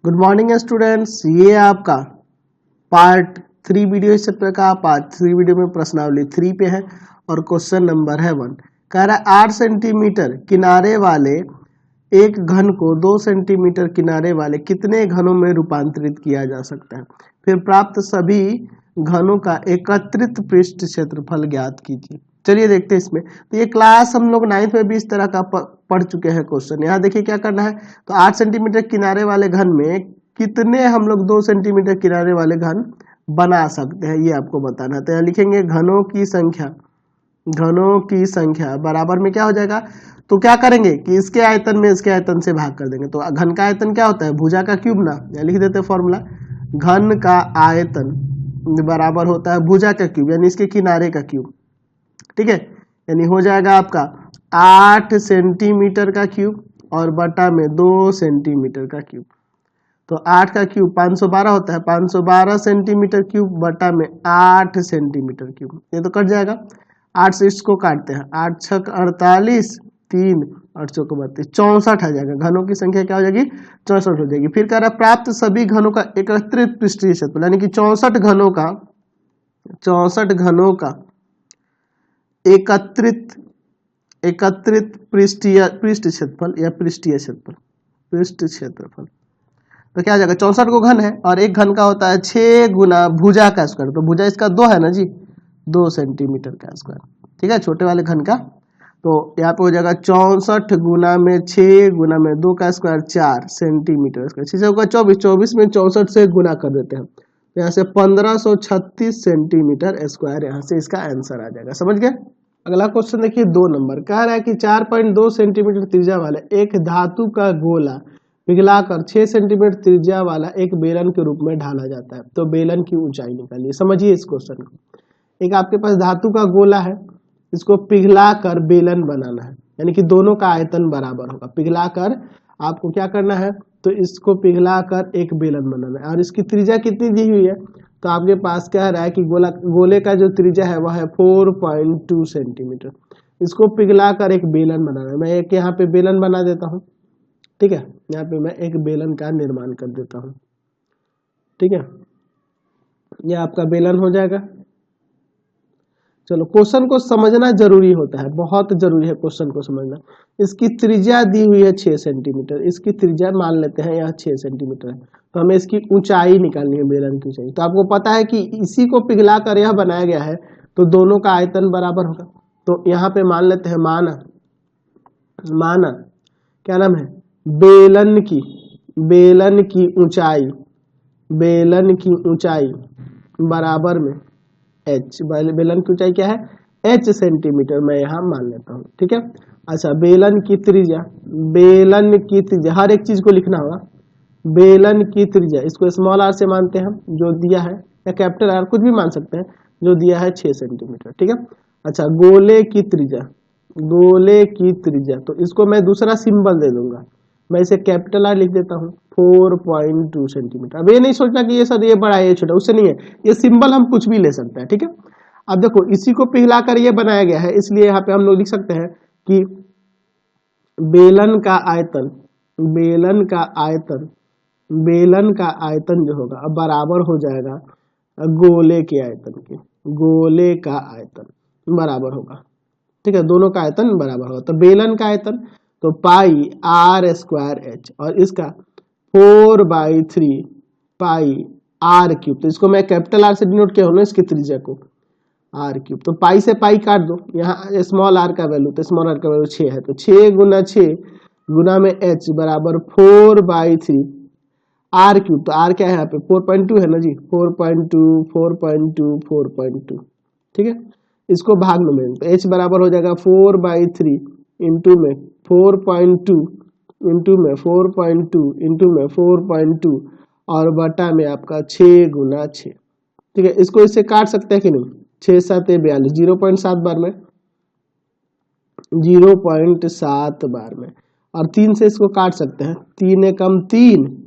Good morning students, ये आपका part 3 video इस चैप्टर का पार्ट 3 वीडियो में प्रश्नावली 3 पे है और क्वेश्चन नंबर है 1। कह रहा है 8 सेंटीमीटर किनारे वाले एक घन को 2 सेंटीमीटर किनारे वाले कितने घनों में रूपांतरित किया जा सकता है। फिर प्राप्त सभी घनों का एकत्रित पृष्ठ क्षेत्रफल ज्ञात कीजिए। चलिए देखते हैं इसमें। तो ये क्लास हम लोग 9th में भी इस तरह का पढ़ चुके हैं क्वेश्चन। यहाँ देखिए क्या करना है। तो 8 सेंटीमीटर किनारे वाले घन में कितने हम लोग 2 सेंटीमीटर किनारे वाले घन बना सकते हैं, ये आपको बताना है। तो यहाँ लिखेंगे घनों की संख्या बराबर में क्या हो जाएगा। तो क्या करेंगे कि इसके आयतन में इसके आयतन से भाग कर देंगे। तो घन का आयतन क्या होता है, भुजा का क्यूब ना। यहाँ लिख देते हैं फॉर्मूला, घन का आयतन बराबर होता है भुजा का क्यूब यानी इसके किनारे का क्यूब। ठीक है, यानी हो जाएगा आपका 8 सेंटीमीटर का क्यूब और बटा में 2 सेंटीमीटर का क्यूब। तो 8 का क्यूब 512 होता है, 512 सेंटीमीटर क्यूब बटा में 8 सेंटीमीटर क्यूब। ये तो कट जाएगा, 8 से इसको काटते हैं, 8 छक 48, 3 8 चौक 32, 64 आ जाएगा। घनों की संख्या क्या हो जाएगी, 64 हो जाएगी। फिर कह रहा है प्राप्त सभी घनों का एकत्रित पृष्ठीय क्षेत्रफल, यानी कि 64 घनों का एकत्रित पृष्ठ क्षेत्रफल। तो क्या हो जाएगा, 64 को घन है और एक घन का होता है 6 गुना भुजा का स्क्वायर। तो भुजा इसका 2 है ना जी, 2 सेंटीमीटर का स्क्वायर। ठीक है, छोटे वाले घन का। तो यहाँ पे हो जाएगा 64 गुना में 6 गुना में 2 का स्क्वायर 4 सेंटीमीटर स्क्वायर। 6 होगा 24, 24 में 64 से गुना कर देते हैं। तो यहाँ से 1536 सेंटीमीटर स्क्वायर यहाँ से इसका आंसर आ जाएगा। समझ गए। अगला क्वेश्चन देखिए 2 नंबर। कह रहा है कि 4.2 सेंटीमीटर त्रिज्या वाला एक धातु का गोला पिघलाकर 6 सेंटीमीटर त्रिज्या वाला एक बेलन के रूप में ढाला जाता है। तो बेलन की ऊंचाई निकालिए। समझिए इस क्वेश्चन को। एक आपके पास धातु का गोला है, इसको पिघलाकर बेलन बनाना है, यानी कि दोनों का आयतन बराबर होगा। पिघलाकर आपको क्या करना है, तो इसको पिघलाकर एक बेलन बनाना है और इसकी त्रिज्या कितनी दी हुई है। तो आपके पास कह रहा है कि गोले का जो त्रिज्या है वह है 4.2 सेंटीमीटर। इसको पिघलाकर एक बेलन बनाना है। मैं एक यहाँ पे बेलन बना देता हूँ। ठीक है, यहाँ पे मैं एक बेलन का निर्माण कर देता हूँ। ठीक है, यह आपका बेलन हो जाएगा। चलो, क्वेश्चन को समझना जरूरी होता है, बहुत जरूरी है क्वेश्चन को समझना। इसकी त्रिज्या दी हुई है 6 सेंटीमीटर, इसकी त्रिज्या मान लेते हैं यहाँ 6 सेंटीमीटर है। तो हमें इसकी ऊंचाई निकालनी है, बेलन की ऊंचाई। तो आपको पता है कि इसी को पिघलाकर यह बनाया गया है, तो दोनों का आयतन बराबर होगा। तो यहाँ पे मान लेते हैं, माना क्या नाम है, बेलन की ऊंचाई बराबर में h। बेलन की ऊंचाई क्या है, h सेंटीमीटर मैं यहाँ मान लेता हूँ। ठीक है, अच्छा, बेलन की त्रिज्या, हर एक चीज को लिखना होगा। बेलन की त्रिज्या, इसको स्मॉल r से मानते हैं हम, जो दिया है, या कैपिटल R, कुछ भी मान सकते हैं, जो दिया है 6 सेंटीमीटर। ठीक है, अच्छा, गोले की त्रिज्या, तो इसको मैं दूसरा सिंबल दे दूंगा। मैं इसे कैपिटल R लिख देता हूँ, 4.2 सेंटीमीटर। अब ये नहीं सोचना कि ये सर ये बड़ा है ये छोटा, उससे नहीं है, ये सिंबल हम कुछ भी ले सकते हैं। ठीक है, अब देखो इसी को पिघलाकर ये बनाया गया है, इसलिए यहाँ पे हम लोग लिख सकते हैं कि बेलन का आयतन जो होगा अब बराबर हो जाएगा गोले के आयतन के। गोले का आयतन बराबर होगा, ठीक है, दोनों का आयतन बराबर होगा। तो बेलन का आयतन तो पाई r स्क्वायर h और इसका 4/3 पाई r क्यूब। तो इसको मैं कैपिटल R से डिनोट किया हूँ ना, इसकी त्रिज्या को r क्यूब। तो पाई से पाई काट दो, यहाँ स्मॉल r का वैल्यू, तो स्मॉल r का वैल्यू 6 है, तो 6 गुना 6 गुना में h बराबर 4/3 r क्यूब। तो r क्या है यहाँ पे, 4.2 है ना जी, 4.2। ठीक है, इसको भाग में, तो h बराबर हो जाएगा 4/3 इंटू में 4.2 इंटू में 4.2 इंटू में 4.2 और बटा में आपका 6 गुना 6। ठीक है, इसको इससे काट सकते हैं कि नहीं, 6 7 42, 0.7 बार में, 0.7 बार में, और 3 से इसको काट सकते हैं, 3 एकम 3,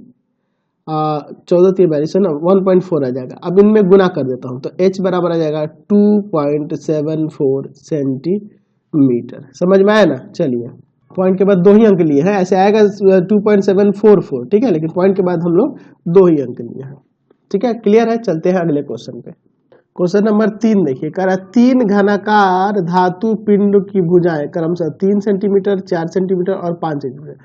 14 3 42 है ना, 1.4 आ जाएगा। अब इनमें गुना कर देता हूँ, तो h बराबर आ जाएगा 2.74 सेंटीमीटर। समझ में आया ना। चलिए पॉइंट के बाद 2 ही अंक लिए हैं, ऐसे आएगा 2.744, ठीक है, लेकिन पॉइंट के बाद हम लोग 2 ही अंक लिए हैं, ठीक है, क्लियर है। चलते हैं अगले क्वेश्चन पे। क्वेश्चन नंबर 3 देखिए, कह रहा 3 घनाकार धातु पिंड की भुजाएं क्रमशः 3 सेंटीमीटर, 4 सेंटीमीटर और 5 सेंटीमीटर,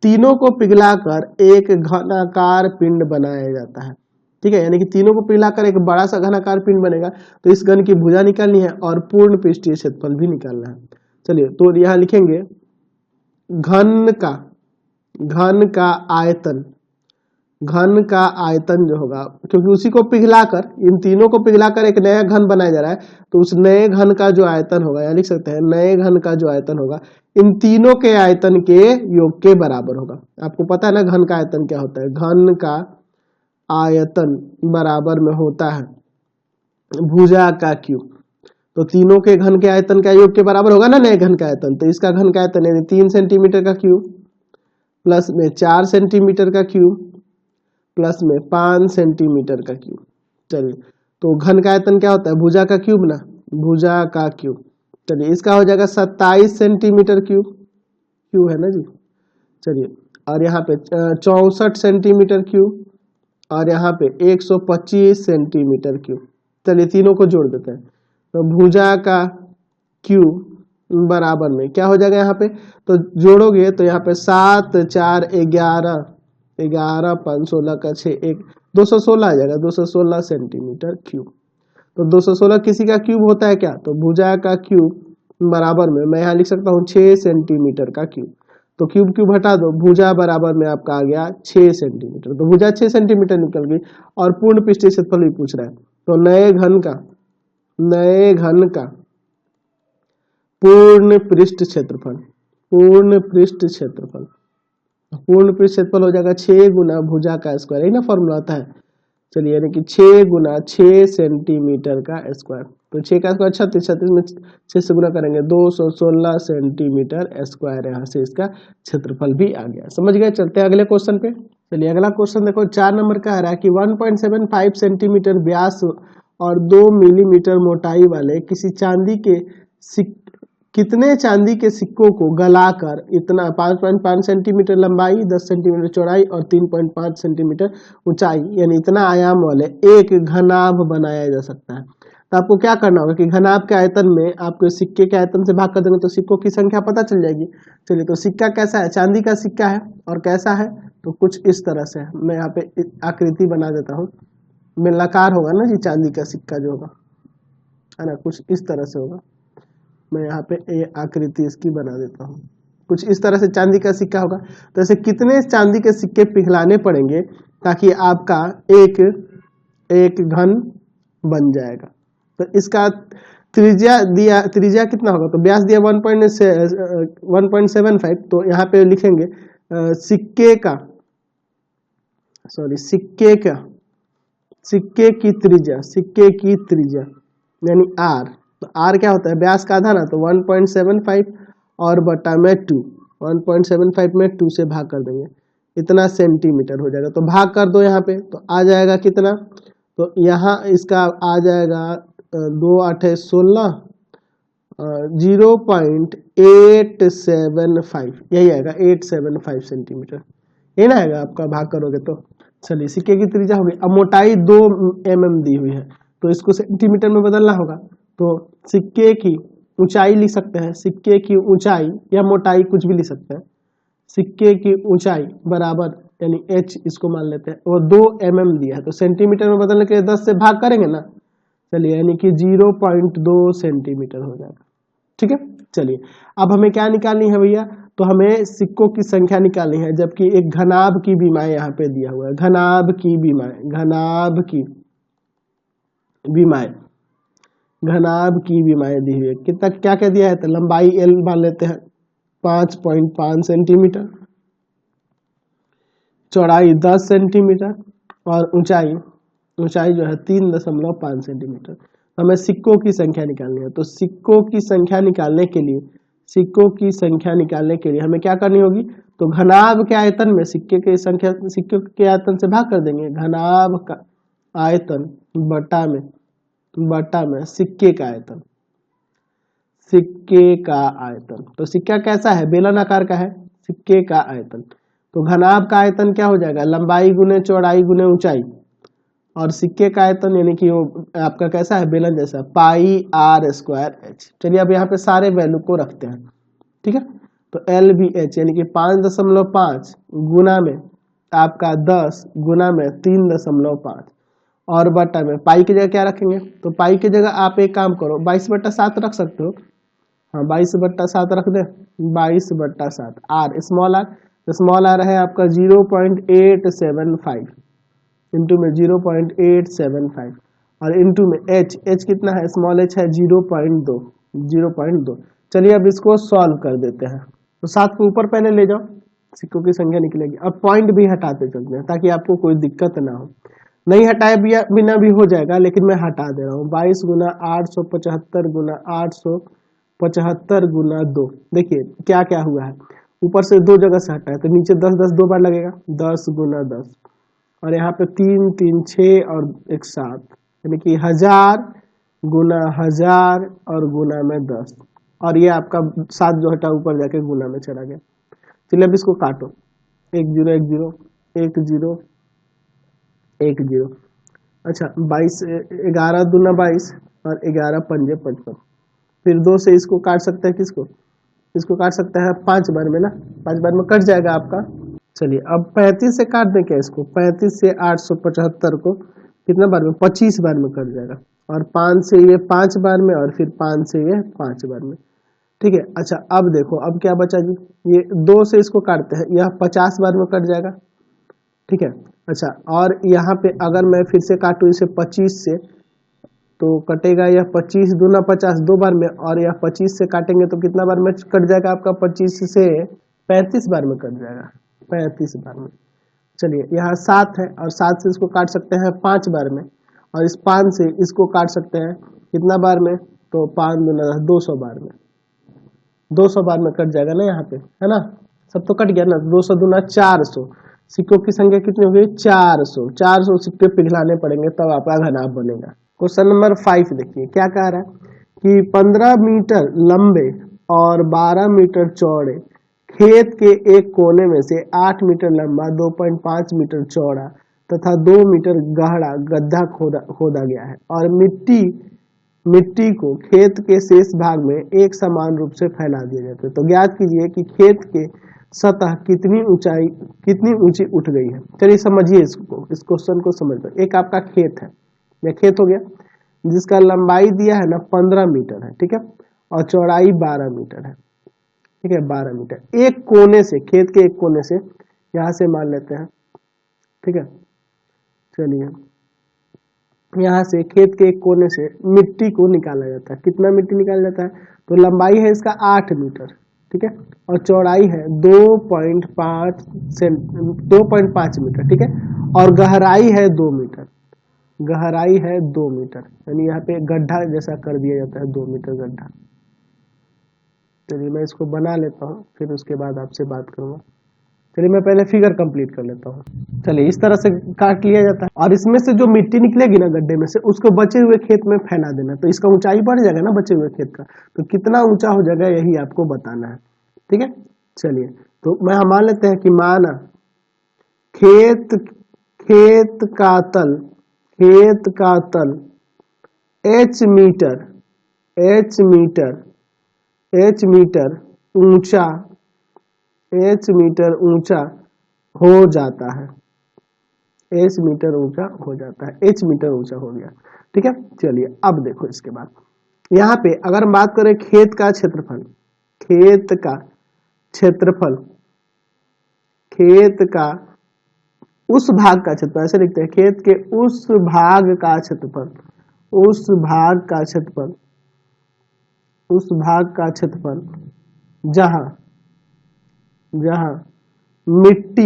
तीनों को पिघलाकर एक घनाकार पिंड बनाया जाता है, ठीक है, यानी कि तीनों को पिघलाकर एक बड़ा सा घनाकार पिंड बनेगा। तो इस घन की भुजा निकालनी है और पूर्ण पृष्ठीय क्षेत्रफल भी निकालना है। चलिए, तो यहाँ लिखेंगे घन का आयतन, घन का आयतन जो होगा, क्योंकि उसी को पिघलाकर, इन तीनों को पिघलाकर एक नया घन बनाया जा रहा है, तो उस नए घन का जो आयतन होगा, या लिख सकते हैं नए घन का जो आयतन होगा इन तीनों के आयतन के योग के बराबर होगा। आपको पता है ना घन का आयतन क्या होता है, घन का आयतन बराबर में होता है भुजा का क्यूब। तो तीनों के घन के आयतन का योग के बराबर होगा ना नए घन का आयतन, तो इसका घन का आयतन यानी 3 सेंटीमीटर का क्यूब प्लस में 4 सेंटीमीटर का क्यूब प्लस में 5 सेंटीमीटर का क्यूब। चलिए, तो घन का आयतन क्या होता है, भुजा का क्यूब ना, भुजा का क्यूब। चलिए, इसका हो जाएगा 27 सेंटीमीटर क्यूब है ना जी। चलिए, और यहाँ पे 64 सेंटीमीटर क्यूब और यहाँ पे 125 सेंटीमीटर क्यूब। चलिए, तीनों को जोड़ देते हैं, तो भुजा का क्यूब बराबर में क्या हो जाएगा, यहाँ पे तो जोड़ोगे तो यहाँ पे 7 4 11 11 5 16 का 6 1 216 आ जाएगा, 216 सेंटीमीटर क्यूब। तो 216 किसी का क्यूब होता है क्या, तो भुजा का क्यूब बराबर में मैं यहाँ लिख सकता हूँ 6 सेंटीमीटर का क्यूब। तो क्यूब हटा दो, भुजा बराबर में आपका आ गया 6 सेंटीमीटर। तो भुजा 6 सेंटीमीटर निकल गई और पूर्ण पृष्ठीय क्षेत्रफल भी पूछ रहा है। तो नए घन का पूर्ण पृष्ठ क्षेत्रफल, पूर्ण पृष्ठ क्षेत्रफल हो जाएगा 6 गुना भुजा का स्क्वायर, यही ना फॉर्मूला आता है। चलिए, यानी कि 6 गुना 6 सेंटीमीटर का स्क्वायर, तो 6 का स्क्वायर 36, 36 में 6 से गुना करेंगे 216 सेंटीमीटर स्क्वायर, यहाँ से इसका क्षेत्रफल भी आ गया। समझ गए। चलते हैं अगले क्वेश्चन पे। चलिए, अगला क्वेश्चन देखो, 4 नंबर का है कि 1.75 सेंटीमीटर व्यास और 2 मिलीमीटर मोटाई वाले किसी चांदी के कितने चांदी के सिक्कों को गलाकर इतना 5.5 सेंटीमीटर लंबाई, 10 सेंटीमीटर चौड़ाई और 3.5 सेंटीमीटर ऊंचाई, यानी इतना आयाम वाले एक घनाभ बनाया जा सकता है। तो आपको क्या करना होगा कि घनाभ के आयतन में आपको सिक्के के आयतन से भाग कर देंगे तो सिक्कों की संख्या पता चल जाएगी। चलिए, तो सिक्का कैसा है, चांदी का सिक्का है और कैसा है, तो कुछ इस तरह से है। मैं यहाँ पे आकृति बना देता हूँ, बेलनाकार होगा ना जी चांदी का सिक्का जो होगा, है ना, कुछ इस तरह से होगा। मैं यहाँ पे ये आकृति इसकी बना देता हूँ, कुछ इस तरह से चांदी का सिक्का होगा। तो ऐसे कितने चांदी के सिक्के पिघलाने पड़ेंगे ताकि आपका एक घन बन जाएगा। तो इसका त्रिज्या कितना होगा, तो व्यास दिया 1.75, तो यहाँ पे लिखेंगे सिक्के की त्रिज्या यानी आर। तो आर क्या होता है, व्यास का आधा ना, तो 1.75 और बटा में 2, 1.75 में 2 से भाग कर देंगे, इतना सेंटीमीटर हो जाएगा। तो भाग कर दो यहाँ पे, तो आ जाएगा कितना, तो यहाँ इसका आ जाएगा 2 8 16 0.875, यही आएगा 875 सेंटीमीटर, यही ना आएगा आपका भाग करोगे तो। चलिए, सिक्के की त्रिज्या होगी। अब मोटाई 2 mm दी हुई है, तो इसको सेंटीमीटर में बदलना होगा। तो सिक्के की ऊंचाई लिख सकते हैं, सिक्के की ऊंचाई या मोटाई कुछ भी लिख सकते हैं। सिक्के की ऊंचाई बराबर यानी h इसको मान लेते हैं, वो 2 mm दिया है, तो सेंटीमीटर में बदलने के लिए 10 से भाग करेंगे ना। चलिए, यानी कि 0.2 सेंटीमीटर हो जाएगा। ठीक है। चलिए, अब हमें क्या निकालनी है भैया, तो हमें सिक्कों की संख्या निकालनी है, जबकि एक घनाभ की बीमाएं यहाँ पे दिया हुआ है, घनाभ की बीमाएं दी हुई है। कितना क्या क्या दिया है, तो लंबाई L मान लेते हैं 5.5 सेंटीमीटर, चौड़ाई 10 सेंटीमीटर और ऊंचाई जो है 3.5 सेंटीमीटर। हमें सिक्कों की संख्या निकालनी है। तो सिक्कों की संख्या निकालने के लिए हमें क्या करनी होगी, तो घनाभ के आयतन में सिक्के के आयतन से भाग कर देंगे, घनाभ का आयतन बटा में सिक्के का आयतन। सिक्के का आयतन। तो सिक्का कैसा है, बेलन आकार का है, सिक्के का आयतन। तो घनाभ का आयतन क्या हो जाएगा, लंबाई गुने चौड़ाई गुने ऊंचाई, और सिक्के का आयतन यानी कि वो आपका कैसा है, बेलन जैसा, पाई आर स्क्वायर एच। चलिए अब यहाँ पे सारे वैल्यू को रखते हैं, ठीक है। तो एल बी एच यानी कि 5.5 गुना में आपका 10 गुना में 3.5 और बटा में पाई की जगह क्या रखेंगे, तो पाई की जगह आप एक काम करो 22/7 रख सकते हो। हाँ 22/7 रख दे, 22/7 आर स्मॉल आर, तो स्मॉल आर है आपका 0.875 इंटू में 0.875 और इंटू में एच कितना है, स्मॉल एच है 0.2। चलिए अब इसको सॉल्व कर देते हैं। तो 7 को ऊपर पहले ले जाओ, सिक्कों की संख्या निकलेगी। अब पॉइंट भी हटाते चलते हैं ताकि आपको कोई दिक्कत ना हो। नहीं हटाए बिना भी हो जाएगा, लेकिन मैं हटा दे रहा हूँ। 22 गुना 875 गुना 875 गुना 2। देखिए क्या क्या हुआ है, ऊपर से 2 जगह से हटा है तो नीचे 10 2 बार लगेगा, 10 गुना 10 और यहाँ पे 3 3 6 और 1 7 यानी कि 1000 गुना 1000 और गुना में 10 और ये आपका 7 जो हटा ऊपर जाके गुना में चला गया। चलिए अब इसको काटो, 1 0 1 0 1 0 1 0। अच्छा 22 11 दूना 22 और 11 पंजे 55। फिर 2 से इसको काट सकते हैं, किसको, इसको काट सकते हैं 5 बार में ना, 5 बार में कट जाएगा आपका। चलिए अब 35 से काट दें क्या इसको, 35 से 875 को कितना बार में, 25 बार में कट जाएगा, और 5 से ये 5 बार में और फिर 5 से ये 5 बार में, ठीक है। अच्छा अब देखो अब क्या बचा जी, ये 2 से इसको काटते हैं, यह 50 बार में कट जाएगा, ठीक है। अच्छा और यहाँ पे अगर मैं फिर से काटूं इसे 25 से तो कटेगा यह 25 दूना 50 2 बार में, और यह 25 से काटेंगे तो कितना बार में कट जाएगा आपका, 25 से 35 बार में कट जाएगा, 35 बार में। चलिए यहाँ 7 है और 7 से इसको काट सकते हैं 5 बार में, और इस 5 से इसको काट सकते हैं कितना बार में, तो 5 दूना 200 बार में, 200 बार में कट जाएगा ना यहाँ पे, है ना, सब तो कट गया ना। 200 दूना 400, सिक्कों की संख्या कितनी होगी, 400। 400 सिक्के पिघलाने पड़ेंगे तब आपका घनाभ बनेगा। क्वेश्चन नंबर 5 देखिए क्या कह रहा है कि 15 मीटर लंबे और 12 मीटर चौड़े खेत के एक कोने में से 8 मीटर लंबा 2.5 मीटर चौड़ा तथा 2 मीटर गहरा गड्ढा खोदा गया है, और मिट्टी को खेत के शेष भाग में एक समान रूप से फैला दिया जाता है। तो ज्ञात कीजिए कि खेत के सतह कितनी ऊंची उठ गई है। चलिए समझिए इसको, इस क्वेश्चन को समझते। एक आपका खेत है, यह खेत हो गया जिसका लंबाई दिया है ना 15 मीटर है, ठीक है, और चौड़ाई 12 मीटर है, ठीक है, 12 मीटर। एक कोने से, खेत के एक कोने से, यहां से मान लेते हैं, ठीक है। चलिए यहाँ से खेत के एक कोने से मिट्टी को निकाला जाता है। कितना मिट्टी निकाला जाता है, तो लंबाई है इसका 8 मीटर, ठीक है, और चौड़ाई है 2.5 मीटर, ठीक है, और गहराई है 2 मीटर, गहराई है 2 मीटर, यानी यहाँ पे गड्ढा जैसा कर दिया जाता है, 2 मीटर गड्ढा। चलिए मैं इसको बना लेता हूँ, फिर उसके बाद आपसे बात करूंगा। चलिए मैं पहले फिगर कंप्लीट कर लेता हूँ। चलिए इस तरह से काट लिया जाता है, और इसमें से जो मिट्टी निकलेगी ना गड्ढे में से, उसको बचे हुए खेत में फैला देना। तो इसका ऊंचाई बढ़ जाएगा ना बचे हुए खेत का, तो कितना ऊंचा हो जाएगा यही आपको बताना है, ठीक है। चलिए तो मैं मान लेते हैं कि माना खेत का तल h मीटर ऊंचा हो जाता है, h मीटर ऊंचा हो जाता है, h मीटर ऊंचा हो गया, ठीक है। चलिए अब देखो इसके बाद यहाँ पे अगर हम बात करें खेत का क्षेत्रफल, खेत का उस भाग का क्षेत्रफल, ऐसे लिखते हैं, खेत के उस भाग का क्षेत्रफल जहां मिट्टी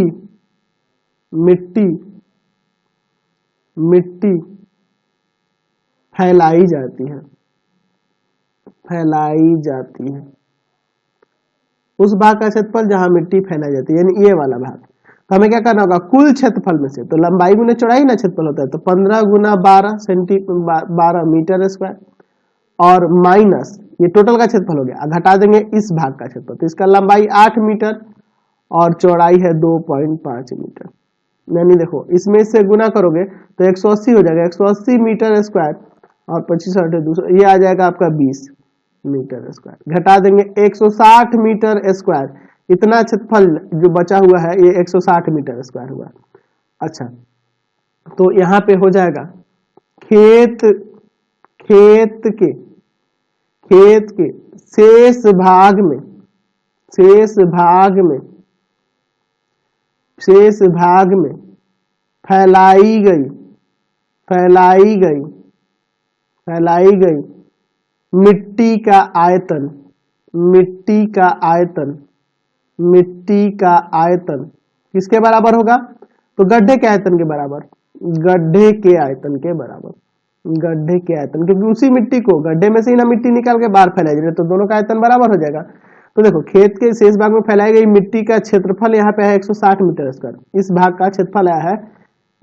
फैलाई जाती है, उस भाग का क्षेत्रफल जहां मिट्टी फैलाई जाती है, यानी ये वाला भाग। तो हमें क्या करना होगा, कुल क्षेत्रफल में से, तो लंबाई गुना चौड़ाई ना क्षेत्रफल होता है, तो 15 गुना 12 मीटर स्क्वायर, और माइनस ये टोटल का क्षेत्रफल हो गया, घटा देंगे इस भाग का क्षेत्रफल, तो इसका लंबाई 8 मीटर और चौड़ाई है 2.5 मीटर। यानी देखो इसमें से गुना करोगे तो 180 हो जाएगा, 180 मीटर स्क्वायर और 25 और 200, ये आ जाएगा आपका 20 मीटर स्क्वायर। घटा देंगे 160 मीटर स्क्वायर, इतना क्षेत्रफल जो बचा हुआ है ये 160 मीटर स्क्वायर हुआ। अच्छा, तो यहाँ पे हो जाएगा खेत खेत के खेत के शेष भाग में शेष भाग में शेष भाग में फैलाई गई फैलाई गई फैलाई गई मिट्टी का आयतन मिट्टी का आयतन मिट्टी का आयतन किसके बराबर होगा? तो गड्ढे के आयतन के बराबर, गड्ढे के आयतन के बराबर, गड्ढे के आयतन, क्योंकि उसी मिट्टी को गड्ढे में से ही ना मिट्टी निकाल के बाहर फैलाई जाए, तो दोनों का आयतन बराबर हो जाएगा। तो देखो खेत के शेष भाग में फैलाई गई मिट्टी का क्षेत्रफल यहाँ पे है 160 मीटर स्क्वायर, इस भाग का क्षेत्रफल आया है,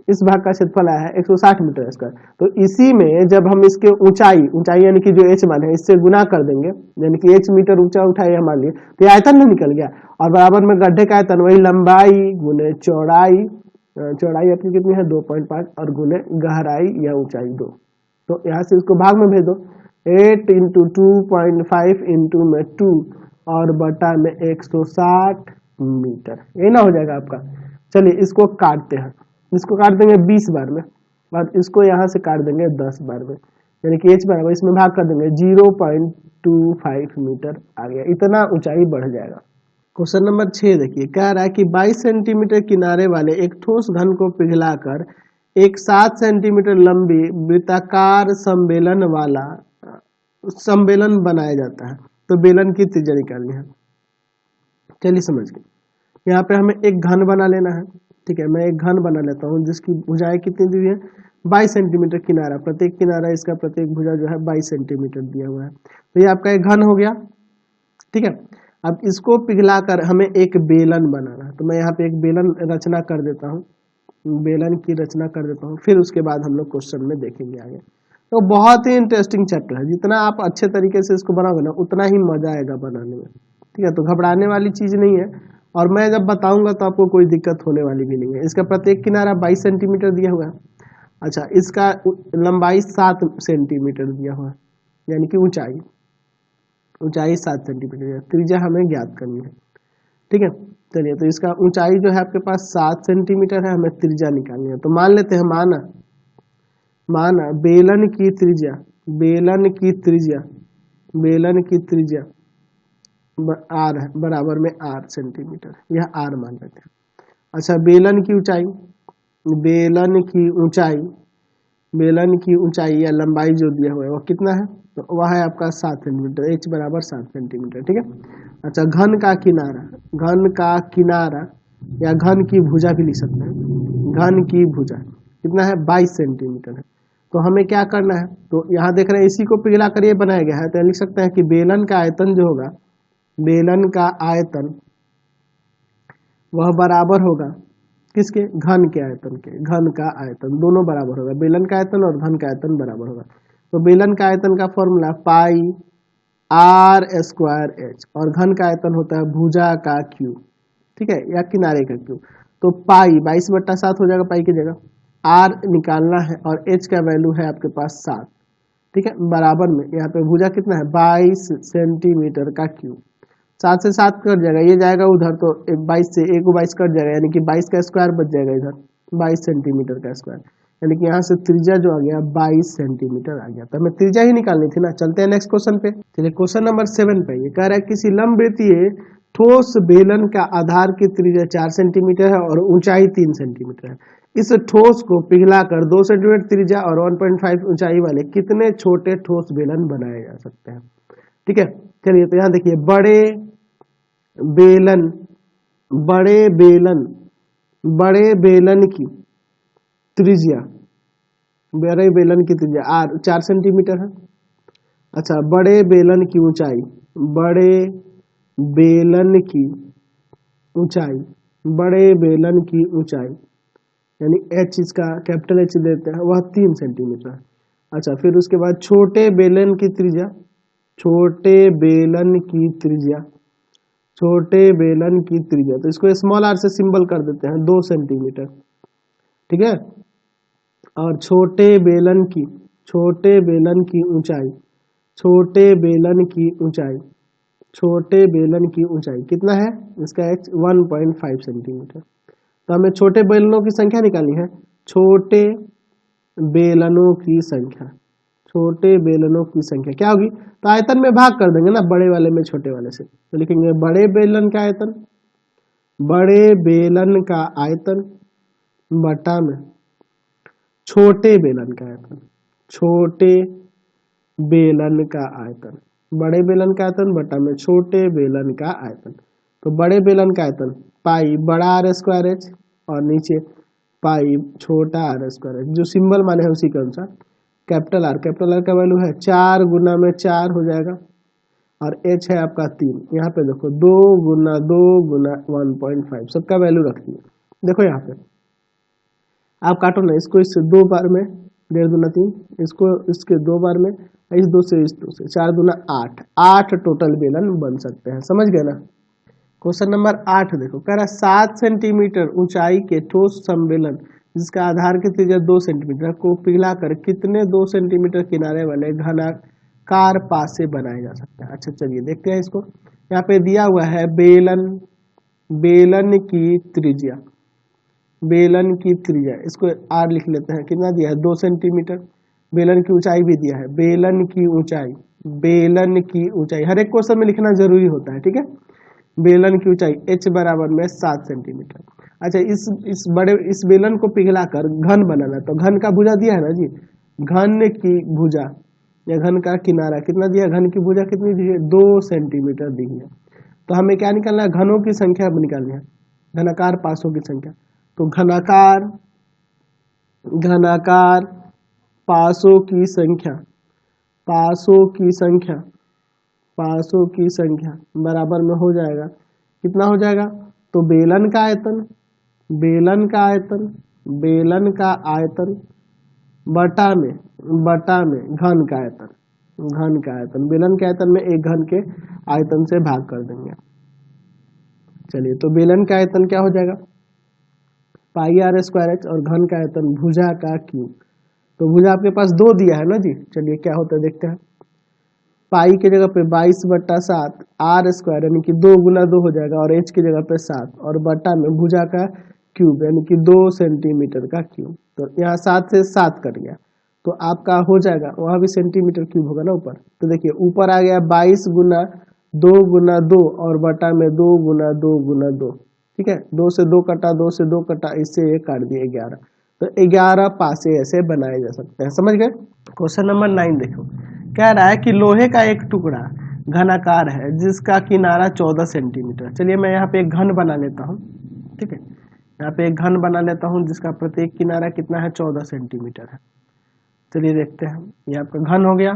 इस भाग का क्षेत्रफल आया है 160 मीटर स्क्वायर। तो इसी में जब हम इसके ऊंचाई यानी कि जो h मान है इससे गुना कर देंगे, यानी कि h मीटर ऊंचा उठाया मान लिए, तो ये आयतन में निकल गया, और बराबर में गड्ढे का आयतन वही लंबाई गुने चौड़ाई, चौड़ाई अपनी कितनी है 2.5 और गुने गहराई या ऊंचाई 2। तो यहाँ से इसको भाग में भेज दो, 8 इंटू 2.5 इंटू में 2 और बटा में 160 मीटर, ये ना हो जाएगा आपका। चलिए इसको काटते हैं, इसको काट देंगे 20 बार में और इसको यहाँ से काट देंगे 10 बार में, यानी कि h बराबर इसमें भाग कर देंगे 0.25 मीटर आ गया, इतना ऊंचाई बढ़ जाएगा। क्वेश्चन नंबर 6 देखिए, कह रहा है कि 22 सेंटीमीटर किनारे वाले एक ठोस घन को पिघलाकर एक 7 सेंटीमीटर लंबी वृत्ताकार संबेलन वाला संबेलन बनाया जाता है, तो बेलन की त्रिज्या निकालनी है। चलिए समझ गए, यहाँ पे हमें एक घन बना लेना है, ठीक है। मैं एक घन बना लेता हूँ जिसकी भुजाएं कितनी दी हुई है 22 सेंटीमीटर किनारा, प्रत्येक किनारा इसका प्रत्येक भुजा जो है 22 सेंटीमीटर दिया हुआ है, तो ये आपका एक घन हो गया, ठीक है। अब इसको पिघलाकर हमें एक बेलन बनाना है, तो मैं यहाँ पे एक बेलन रचना कर देता हूँ, बेलन की रचना कर देता हूँ, फिर उसके बाद हम लोग क्वेश्चन में देखेंगे आगे। तो बहुत ही इंटरेस्टिंग चैप्टर है, जितना आप अच्छे तरीके से इसको बनाओगे ना उतना ही मजा आएगा बनाने में, ठीक है। तो घबराने वाली चीज नहीं है, और मैं जब बताऊंगा तो आपको कोई दिक्कत होने वाली भी नहीं है। इसका प्रत्येक किनारा 22 सेंटीमीटर दिया हुआ है। अच्छा, इसका लंबाई 7 सेंटीमीटर दिया हुआ है, यानी कि ऊंचाई 7 सेंटीमीटर है, त्रिज्या हमें ज्ञात करनी है, ठीक है। चलिए, तो इसका ऊंचाई जो है आपके पास 7 सेंटीमीटर है, हमें त्रिज्या निकालनी है। तो मान लेते हैं, माना बेलन की त्रिज्या r है, बराबर में 8 सेंटीमीटर, यह r मान लेते हैं। अच्छा, बेलन की ऊंचाई या लंबाई जो दिया हुआ है वह कितना है? तो वह है आपका 7 सेंटीमीटर, h बराबर 7 सेंटीमीटर, ठीक है। अच्छा, घन का किनारा या घन की भुजा भी लिख सकते हैं, घन की भुजा कितना है 22 सेंटीमीटर है। तो हमें क्या करना है, तो यहाँ देख रहे हैं इसी को पिघला कर ये बनाया गया है, तो लिख सकते हैं कि बेलन का आयतन जो होगा, बेलन का आयतन वह बराबर होगा किसके? घन के आयतन के, घन का आयतन दोनों बराबर होगा, बेलन का आयतन और घन का आयतन बराबर होगा। तो बेलन का आयतन का फॉर्मूला पाई r स्क्वायर h, और घन का आयतन होता है भुजा का क्यूब, ठीक है, या किनारे का क्यूब। तो पाई 22/7 हो जाएगा, पाई की जगह r निकालना है और h का वैल्यू है आपके पास 7, ठीक है, बराबर में यहाँ पे भुजा कितना है 22 सेंटीमीटर का क्यूब, 7 से 7 कट जाएगा, ये जाएगा उधर, तो 22 से 1 को 22 कट जाएगा, यानी कि 22 का स्क्वायर बच जाएगा इधर, 22 सेंटीमीटर का स्क्वायर, यानी कि यहाँ से त्रिज्या जो आ गया 22 सेंटीमीटर आ गया। तो हमें त्रिज्या ही निकालनी थी ना। चलते हैं नेक्स्ट क्वेश्चन पे। चलिए, क्वेश्चन नंबर 7 पे ये कह रहा है किसी लंबवृत्तीय ठोस बेलन का आधार की त्रिज्या 4 सेंटीमीटर है और ऊंचाई 3 सेंटीमीटर है। इस ठोस को पिघलाकर 2 सेंटीमीटर त्रिज्या और 1.5 ऊंचाई वाले कितने छोटे ठोस बेलन बनाए जा सकते हैं, ठीक है। चलिए, तो यहाँ देखिए, बड़े बेलन की त्रिज्या, बड़े बेलन की त्रिज्या r 4 सेंटीमीटर है। अच्छा, बड़े बेलन की ऊंचाई, बड़े बेलन की ऊंचाई यानी h, इसका कैपिटल H देते हैं, वह 3 सेंटीमीटर है। अच्छा, फिर उसके बाद छोटे बेलन की त्रिज्या, छोटे बेलन की त्रिज्या, छोटे बेलन की त्रिज्या, तो इसको स्मॉल आर से सिंबल कर देते हैं 2 सेंटीमीटर, ठीक है। और छोटे बेलन की ऊंचाई, छोटे बेलन की ऊंचाई, छोटे बेलन की ऊंचाई कितना है इसका एच 1.5 सेंटीमीटर। तो हमें छोटे बेलनों की संख्या निकालनी है, छोटे बेलनों की संख्या, छोटे बेलनों की संख्या क्या होगी, तो आयतन में भाग कर देंगे ना, बड़े वाले में छोटे वाले से, तो लिखेंगे बड़े बेलन का आयतन, बड़े बेलन का आयतन बटा में छोटे बेलन का आयतन, छोटे बेलन का आयतन, बड़े बेलन का आयतन बटा में छोटे बेलन का आयतन। तो बड़े बेलन का आयतन पाई बड़ा आर स्क्वायर एच और नीचे पाई छोटा आर स्क्वायर एच, जो सिंबल माने है उसी के अनुसार। कैपिटल आर का वैल्यू है 4 गुना में 4 हो जाएगा और एच है आपका 3, यहाँ पे देखो 2 गुना 2 गुना 1.5 सबका वैल्यू रख दिए। देखो यहाँ पे आप काटो ना इसको, इससे 2 बार में 1.5 दूना 3, इसको इसके 2 बार में, इस 2 से इस 2 से 4 दूना 8, 8 टोटल बेलन बन सकते हैं, समझ गए ना। क्वेश्चन नंबर 8 देखो, कह रहा है 7 सेंटीमीटर ऊंचाई के ठोस सम्मेलन जिसका आधार की त्रिज्या 2 सेंटीमीटर को पिघलाकर कितने 2 सेंटीमीटर किनारे वाले घनाकार पासे बनाए जा सकते हैं। अच्छा चलिए देखते हैं इसको। यहाँ पे दिया हुआ है बेलन, बेलन की त्रिज्या, बेलन की त्रिज्या, इसको आर लिख लेते हैं, कितना दिया है 2 सेंटीमीटर। बेलन की ऊंचाई भी दिया है, बेलन की ऊंचाई, बेलन की ऊंचाई हर एक क्वेश्चन में लिखना जरूरी होता है, ठीक है। बेलन की ऊंचाई h बराबर में 7 सेंटीमीटर। अच्छा इस बेलन को पिघलाकर घन बनाना, तो घन का भुजा दिया है ना जी, घन की भुजा या घन का किनारा कितना दिया, घन की भुजा कितनी दी है 2 सेंटीमीटर दी है। तो हमें क्या निकालना है, घनों की संख्या निकालनी है, घनाकार पासों की संख्या। तो घनाकार, घनाकार पासों की संख्या, पासों की संख्या, पासों की संख्या बराबर में हो जाएगा, कितना हो जाएगा, तो बेलन का आयतन, बेलन का आयतन, बेलन का आयतन बटा में घन का आयतन, घन का आयतन, बेलन के आयतन में एक घन के आयतन से भाग कर देंगे। चलिए तो बेलन का आयतन क्या हो जाएगा, पाई आर स्क्वायर एच, और घन का आयतन भुजा का क्यूब। तो भुजा आपके पास 2 दिया है ना जी, चलिए क्या होता है देखते हैं। पाई की जगह पे 22/7 आर स्क्वायर यानी कि 2 गुना 2 हो जाएगा, और एच की जगह पे 7, और बटा में भुजा का क्यूब यानी कि 2 सेंटीमीटर का क्यूब। तो यहाँ 7 से 7 कट गया, तो आपका हो जाएगा, वहां भी सेंटीमीटर क्यूब होगा ना ऊपर। तो देखिए ऊपर आ गया 22 गुना 2 गुना 2 और बटा में 2 गुना 2 गुना 2, ठीक है। 2 से 2 कटा, 2 से 2 कटा, इससे ये काट दिए 11। तो 11 पासे ऐसे बनाए जा सकते हैं, समझ गए। क्वेश्चन नंबर 9 देखो, कह रहा है कि लोहे का एक टुकड़ा घनाकार है जिसका किनारा 14 सेंटीमीटर। चलिए मैं यहाँ पे एक घन बना लेता हूँ, ठीक है, यहाँ पे एक घन बना लेता हूँ जिसका प्रत्येक किनारा कितना है 14 सेंटीमीटर है। चलिए देखते हैं, ये आपका घन हो गया,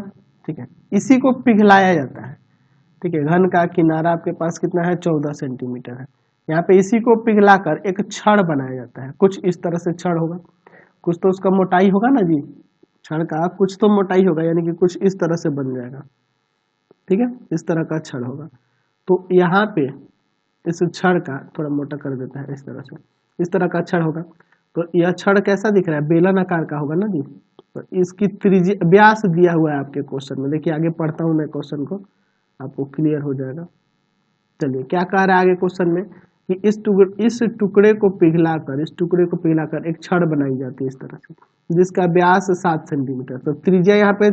ठीक है। इसी को पिघलाया जाता है, ठीक है। घन का किनारा आपके पास कितना है 14 सेंटीमीटर है। यहाँ पे इसी को पिघलाकर एक छड़ बनाया जाता है, कुछ इस तरह से छड़ होगा, कुछ तो उसका मोटाई होगा ना जी, छड़ का कुछ तो मोटाई होगा, यानी कि कुछ इस तरह से बन जाएगा, ठीक है, इस तरह का छड़ होगा। तो यहाँ पे इस छड़ का थोड़ा मोटा कर देता है, इस तरह से, इस तरह का छड़ होगा। तो यह छड़ कैसा दिख रहा है, बेलन आकार का होगा ना जी। तो इसकी त्रिज्या, व्यास दिया हुआ है आपके क्वेश्चन में, देखिए आगे पढ़ता हूँ मैं क्वेश्चन को, आपको क्लियर हो जाएगा। चलिए क्या कह रहा है आगे क्वेश्चन में कि इस टुकड़े को पिघलाकर, इस टुकड़े को पिघलाकर एक छड़ बनाई जाती है इस तरह से, जिसका व्यास 7 सेंटीमीटर। तो त्रिज्या यहाँ पे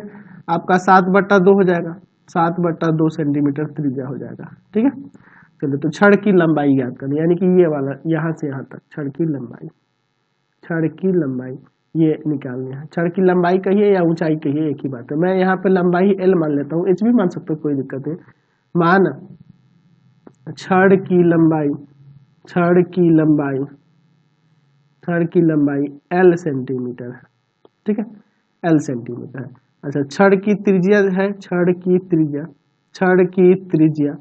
आपका 7/2 हो जाएगा, 7/2 सेंटीमीटर त्रिज्या हो जाएगा, ठीक है। चलिए तो छड़ की लंबाई ज्ञात करनी, यानी कि ये वाला यहाँ से यहाँ तक छड़ की लंबाई, छड़ की लंबाई ये निकालनी है। छड़ की लंबाई कहिए या ऊंचाई कहिए एक ही बात है। मैं यहाँ पे लंबाई L मान लेता हूँ, H भी मान सकते हो, कोई दिक्कत नहीं। मान छड़ की लंबाई, छड़ की लंबाई, छड़ की लंबाई L सेंटीमीटर है, ठीक है, L सेंटीमीटर है। अच्छा छड़ की त्रिज्या है, छड़ की त्रिज्या, छड़ की त्रिज्या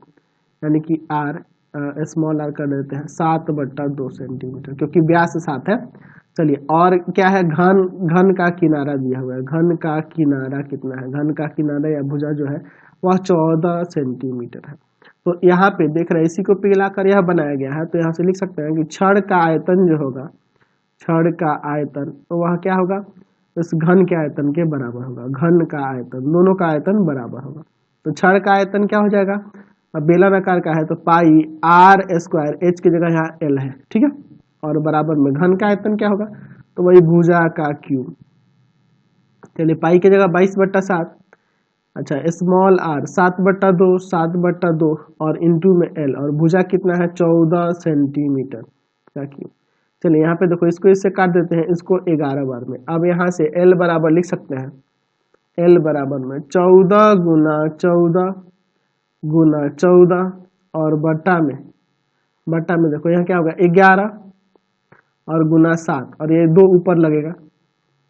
यानी कि R, स्मॉल r कर देते हैं 7/2 सेंटीमीटर, क्योंकि व्यास 7 है। चलिए और क्या है, घन, घन का किनारा दिया हुआ है, घन का किनारा कितना है, घन का किनारा या भुजा जो है वह 14 सेंटीमीटर है। तो यहाँ पे देख रहे हैं, इसी को पिघलाकर यह बनाया गया है। तो यहाँ से लिख सकते हैं कि छड़ का आयतन जो होगा, छड़ का आयतन, तो वह क्या होगा, इस घन के आयतन के बराबर होगा। घन का आयतन, दोनों का आयतन बराबर होगा। तो छड़ का आयतन क्या हो जाएगा, अब बेलन आकार का है तो पाई आर स्क्वायर, एच की जगह यहाँ एल है, ठीक है। और बराबर में घन का आयतन क्या होगा, तो वही भुजा का क्यूब। चलिए पाई की जगह 22/7, अच्छा स्मॉल आर 7/2, 7/2 और इंटू में एल, और भुजा कितना है 14 सेंटीमीटर का क्यूब। चलिए यहाँ पे देखो, इसको इससे काट देते हैं, इसको 11 बार में। अब यहाँ से एल बराबर लिख सकते हैं, एल बराबर में 14 गुना 14 गुना 14 और बट्टा में देखो यहाँ क्या होगा 11 और गुना 7, और ये 2 ऊपर लगेगा।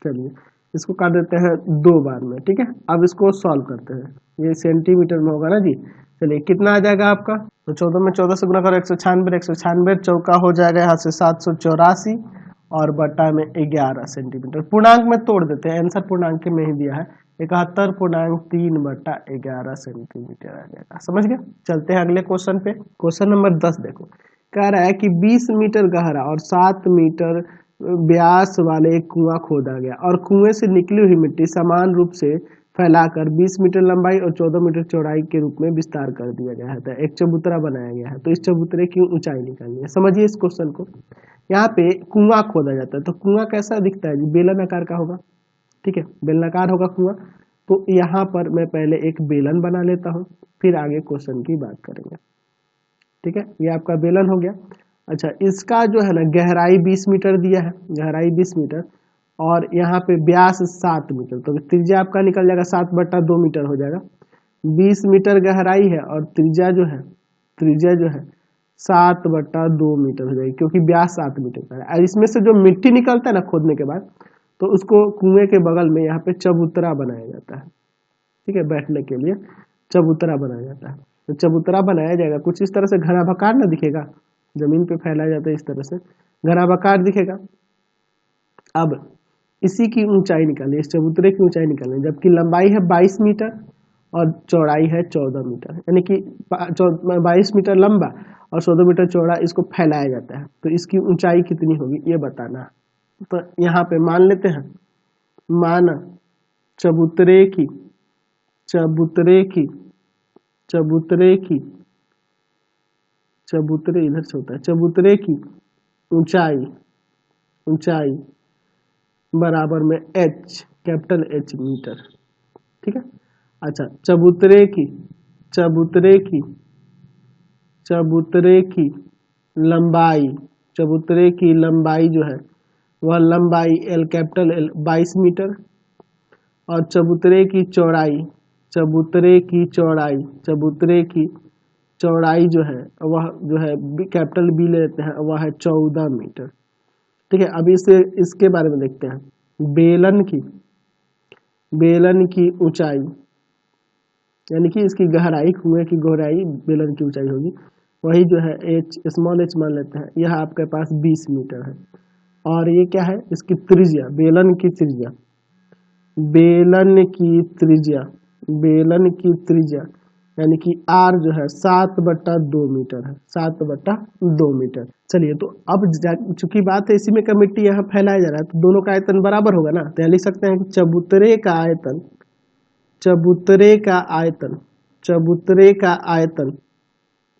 चलिए इसको काट देते हैं 2 बार में, ठीक है। अब इसको सॉल्व करते हैं, ये सेंटीमीटर में होगा ना जी। चलिए कितना आ जाएगा आपका, तो 14 में 14 से गुना करो 196, 196 चौका हो जाएगा यहाँ से 784 और बट्टा में 11 सेंटीमीटर। पूर्णांक में तोड़ देते हैं, आंसर पूर्णांक में ही दिया है, 71.3/11 सेंटीमीटर आ जाएगा। समझ गए। चलते हैं अगले क्वेश्चन पे। क्वेश्चन नंबर 10 देखो, कह रहा है कि 20 मीटर गहरा और 7 मीटर व्यास वाले एक कुआं खोदा गया और कुएं से निकली हुई मिट्टी समान रूप से फैलाकर 20 मीटर लंबाई और 14 मीटर चौड़ाई के रूप में विस्तार कर दिया गया है। तो एक चबूतरा बनाया गया है। तो इस चबूतरे की ऊंचाई निकालनी है। समझिए इस क्वेश्चन को। यहाँ पे कुआं खोदा जाता है, तो कुआं कैसा दिखता है जी, बेलन आकार का होगा, ठीक है, बेलनाकार होगा कुआं। तो यहाँ पर मैं पहले एक बेलन बना लेता हूँ, फिर आगे क्वेश्चन की बात करेंगे, ठीक है। ये आपका बेलन हो गया। अच्छा इसका जो है ना गहराई 20 मीटर दिया है, गहराई 20 मीटर और यहाँ पे व्यास 7 मीटर, तो त्रिज्या आपका निकल जाएगा 7/2 मीटर हो जाएगा। 20 मीटर गहराई है और त्रिज्या जो है 7/2 मीटर हो जाएगी, क्योंकि व्यास 7 मीटर का है। और इसमें से जो मिट्टी निकलता है ना खोदने के बाद, तो उसको कुएं के बगल में यहाँ पे चबूतरा बनाया जाता है, ठीक है, बैठने के लिए चबूतरा बनाया जाता है। तो चबूतरा बनाया जाएगा, कुछ इस तरह से घनाभाकार ना दिखेगा, जमीन पे फैलाया जाता है इस तरह से घनाभाकार दिखेगा। अब इसी की ऊंचाई निकालनी, इस चबूतरे की ऊंचाई निकालनी, जबकि लंबाई है 22 मीटर और चौड़ाई है 14 मीटर, यानी कि 22 मीटर लंबा और 14 मीटर चौड़ा इसको फैलाया जाता है। तो इसकी ऊंचाई कितनी होगी ये बताना। तो यहाँ पे मान लेते हैं, माना चबूतरे की इधर से होता है, चबूतरे की ऊंचाई बराबर में h, कैपिटल H मीटर, ठीक है। अच्छा चबूतरे की लंबाई जो है वह लंबाई L, कैपिटल L 22 मीटर और चबूतरे की चौड़ाई जो है वह कैपिटल B ले लेते हैं, वह है 14 मीटर, ठीक है। अभी इसके बारे में देखते हैं। बेलन की ऊंचाई यानी कि इसकी गहराई, कुएं की गहराई बेलन की ऊंचाई होगी, वही जो है h, स्मॉल h मान लेते हैं, यह आपके पास 20 मीटर है। और ये क्या है, इसकी त्रिज्या, बेलन की त्रिज्या यानी कि r जो है 7/2 मीटर है, 7/2 मीटर। चलिए तो अब चूंकि बात है इसी में का मिट्टी यहाँ फैलाया जा रहा है, तो दोनों का आयतन बराबर होगा ना। तो यहाँ लिख सकते हैं कि चबूतरे का आयतन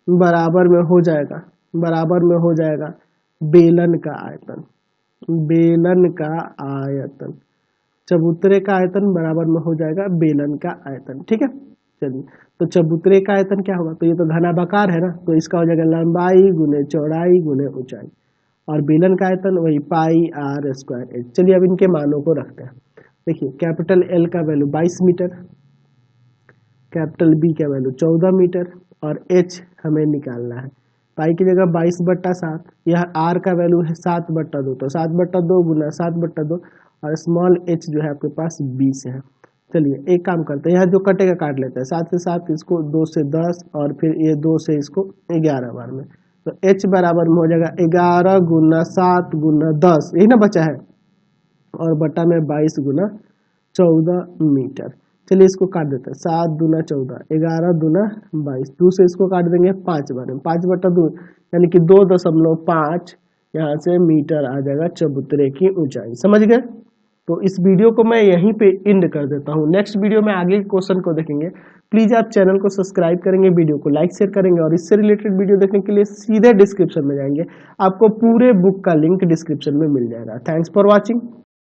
बराबर में हो जाएगा बेलन का आयतन। चबूतरे का आयतन बराबर में हो जाएगा बेलन का आयतन, ठीक है। चलिए तो चबूतरे का आयतन क्या होगा, तो ये तो घनाभाकार है ना, तो इसका हो जाएगा लंबाई गुने चौड़ाई गुने ऊंचाई, और बेलन का आयतन वही पाई r स्क्वायर h। चलिए अब इनके मानों को रखते हैं। देखिए कैपिटल L का वैल्यू 22 मीटर, कैपिटल B का वैल्यू 14 मीटर और h हमें निकालना है। पाई की जगह 22/7, यह r का वैल्यू है 7/2, तो 7/2 गुना 7/2 और स्मॉल h जो है आपके पास 20 है। चलिए एक काम करते हैं, यहाँ जो कटेगा काट लेते हैं, 7 से 7 इसको, 2 से 10 और फिर ये 2 से इसको 11 बार में, तो h बराबर में हो जाएगा 11 गुना 7 गुना 10, यही ना बचा है, और बटा में 22 गुना 14 मीटर। चलिए इसको काट देते हैं, 7 दूना 14, 11 दूना 22, 2 से इसको काट देंगे 5 बार में, 5/2 यानी कि 2.5 यहाँ से मीटर आ जाएगा चबूतरे की ऊंचाई। समझ गए? तो इस वीडियो को मैं यहीं पे एंड कर देता हूँ। नेक्स्ट वीडियो में आगे के क्वेश्चन को देखेंगे। प्लीज आप चैनल को सब्सक्राइब करेंगे, वीडियो को लाइक शेयर करेंगे और इससे रिलेटेड वीडियो देखने के लिए सीधे डिस्क्रिप्शन में जाएंगे, आपको पूरे बुक का लिंक डिस्क्रिप्शन में मिल जाएगा। Thanks for watching.